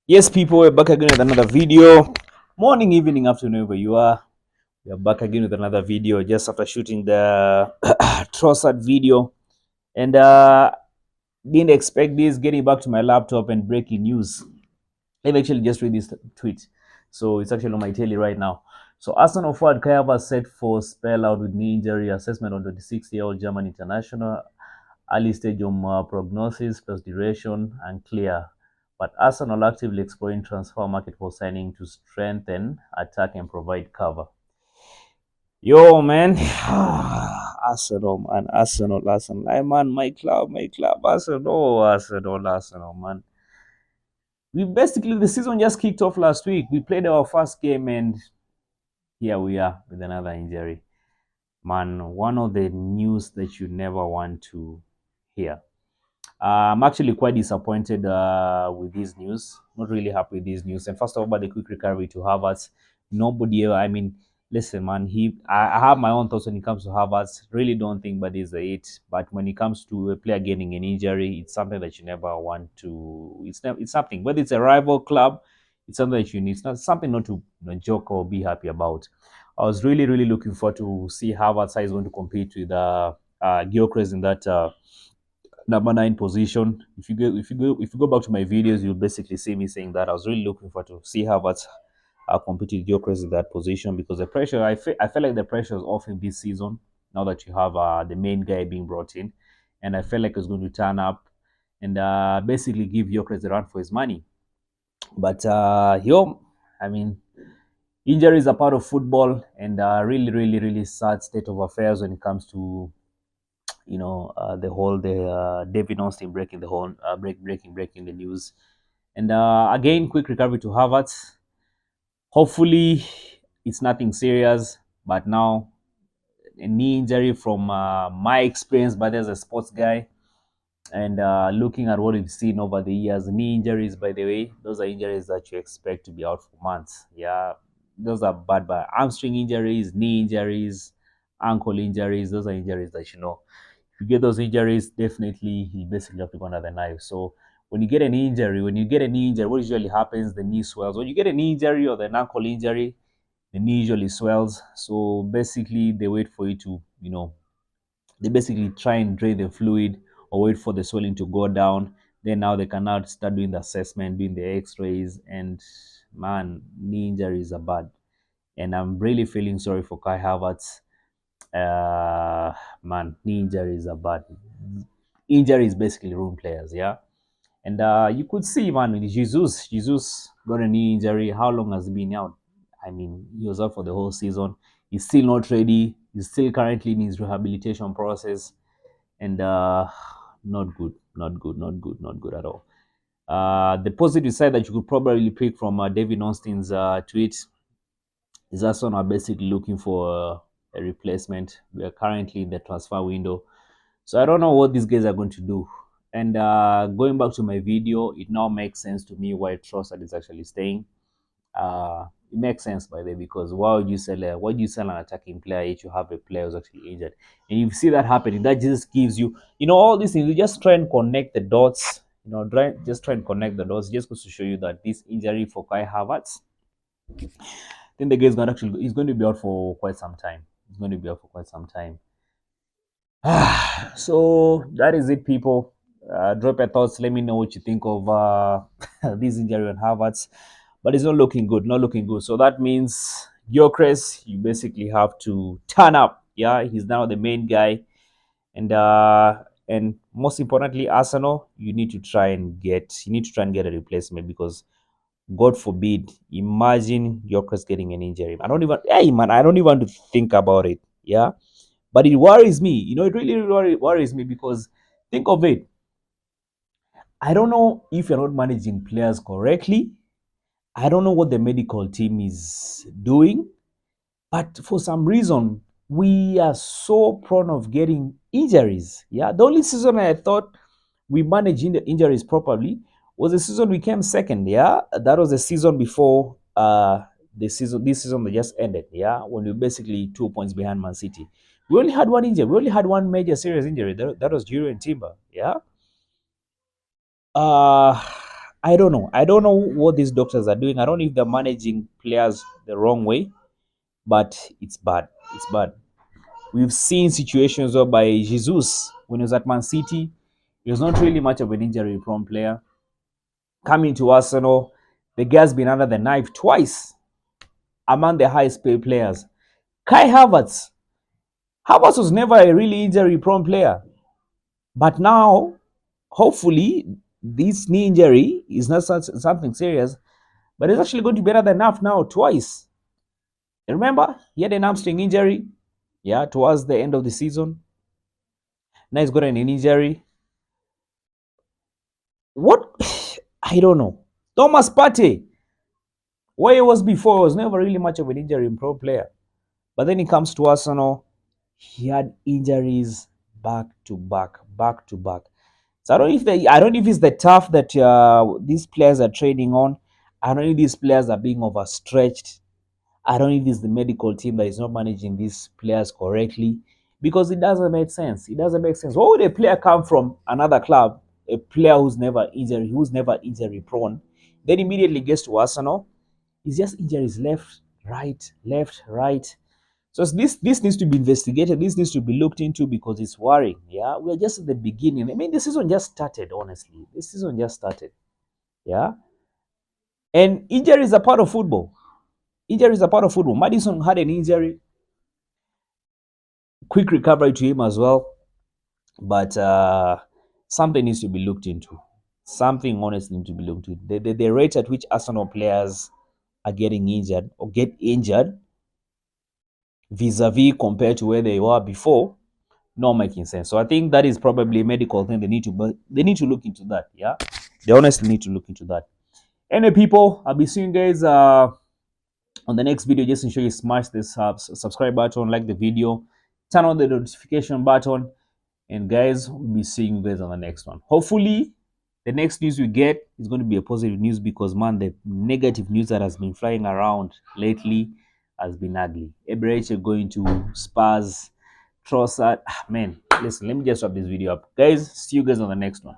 Yes, people, we're back again with another video. Morning, evening, afternoon, where you are. We are back again with another video just after shooting the Trossard video. And didn't expect this, getting back to my laptop and breaking news. Let me actually just read this tweet. So it's actually on my telly right now. So Arsenal forward Kai Havertz set for spell out with knee injury assessment on 26-year-old German international. Early stage prognosis plus duration unclear. But Arsenal actively exploring transfer market for signing to strengthen attack and provide cover. Yo, man. Arsenal, man. Arsenal. Hey, man, my club. Arsenal, man. The season just kicked off last week. We played our first game and here we are with another injury. Man, one of the news that you never want to hear. I'm actually quite disappointed with this news. Not really happy with this news. And first of all, about the quick recovery to Havertz. Nobody, I mean, listen, man. I have my own thoughts when it comes to Havertz. Really don't think, but is it. But when it comes to a player getting an injury, it's something that you never want to. It's something. Whether it's a rival club, it's something that you need. It's not something not to joke or be happy about. I was really looking forward to see Havertz how he's going to compete with Gyokeres in that. Number 9 position. If you go back to my videos, you'll basically see me saying that I was really looking forward to see Havertz compete with Gyokeres in that position because the pressure I felt like the pressure is off in this season now that you have the main guy being brought in, and I felt like it's going to turn up and basically give Gyokeres a run for his money. But I mean, injuries are part of football, and really sad state of affairs when it comes to David Austin breaking the whole breaking the news. And again, quick recovery to Havertz. Hopefully, it's nothing serious. But now, a knee injury from my experience, but as a sports guy, and looking at what we've seen over the years, knee injuries, by the way, those are injuries that you expect to be out for months. Yeah, those are bad. But hamstring injuries, knee injuries, ankle injuries, those are injuries that if you get those injuries, definitely you basically have to go under the knife. So when you get an injury, what usually happens, the knee swells. When you get a knee injury or an ankle injury, the knee usually swells. So basically, they wait for you to, they basically try and drain the fluid or wait for the swelling to go down. Then now they can now start doing the assessment, doing the X-rays, and man, knee injuries are bad. And I'm really feeling sorry for Kai Havertz. Man, knee injuries are bad. Injuries basically ruin players, yeah. And you could see, man, Jesus got a knee injury. How long has he been out? I mean, he was out for the whole season. He's still not ready. He's still currently in his rehabilitation process, and not good at all. The positive side that you could probably pick from David Austin's tweet is Arsenal are basically looking for a replacement. We are currently in the transfer window, so I don't know what these guys are going to do. And going back to my video, it now makes sense to me why Trossard is actually staying. It makes sense by the way, because why would you sell an attacking player if you have a player who's actually injured? And you see that happening, that just gives you, all these things. You just try and connect the dots. Just try and connect the dots. Just goes to show you that this injury for Kai Havertz, then the guy he's going to be out for quite some time. He's going to be out for quite some time. So that is it, people. Drop your thoughts. Let me know what you think of this injury on Havertz. But it's not looking good. Not looking good. So that means Gyokeres, you basically have to turn up. Yeah, he's now the main guy, and most importantly, Arsenal, you need to try and get a replacement because God forbid, imagine Gyokeres getting an injury. I don't even want to think about it. Yeah, but it worries me. It really worries me because think of it. I don't know if you're not managing players correctly. I don't know what the medical team is doing, but for some reason, we are so prone of getting injuries. Yeah, the only season I thought we managed the injuries properly was the season we came second. Yeah, that was the season before this season that just ended. Yeah, when we basically 2 points behind Man City. We only had one injury. We only had one major serious injury. That was Jurgen Timber. Yeah. Uh, I don't know. I don't know what these doctors are doing. I don't know if they're managing players the wrong way, but it's bad. It's bad. We've seen situations whereby Jesus, when he was at Man City, he was not really much of an injury-prone player. Coming to Arsenal, the guy's been under the knife twice among the highest-paid players. Kai Havertz. Havertz was never a really injury-prone player. But now, hopefully, this knee injury is not something serious, but it's actually going to be better than enough now twice. And remember, he had an hamstring injury, yeah, towards the end of the season. Now he's got an injury. What? I don't know. Thomas Partey, where he was before, was never really much of an injury-prone player. But then he comes to Arsenal, he had injuries back to back, back to back. So I don't know if it's the turf that these players are training on. I don't know if these players are being overstretched. I don't know if it's the medical team that is not managing these players correctly, because it doesn't make sense. It doesn't make sense. Why would a player come from another club, a player who's never injury prone, then immediately gets to Arsenal? It's just injuries left, right. So this needs to be investigated. This needs to be looked into because it's worrying. Yeah, we're just at the beginning. I mean, the season just started. Honestly, this season just started. Yeah, and injuries are part of football. Injuries are part of football. Madison had an injury. Quick recovery to him as well, but something needs to be looked into. Something honestly needs to be looked into. The rate at which Arsenal players are getting injured or get injured vis-a-vis compared to where they were before, not making sense. So I think that is probably a medical thing. They need to look into that. Yeah, they honestly need to look into that. Anyway, people, I'll be seeing you guys on the next video. Just ensure you smash this subscribe button, like the video, turn on the notification button, and guys, we'll be seeing you guys on the next one. Hopefully, the next news we get is going to be a positive news, because man, the negative news that has been flying around lately has been ugly. Eberechi going to Spurs, Trossard. Man, listen, let me just wrap this video up. Guys, see you guys on the next one.